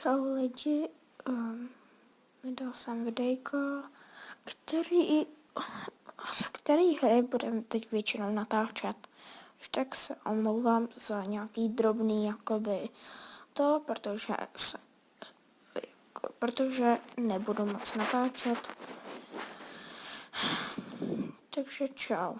Čau lidi, vydal jsem videjko, z který hry budeme teď většinou natáčet. Tak se omlouvám za nějaký drobný protože nebudu moc natáčet. Takže čau.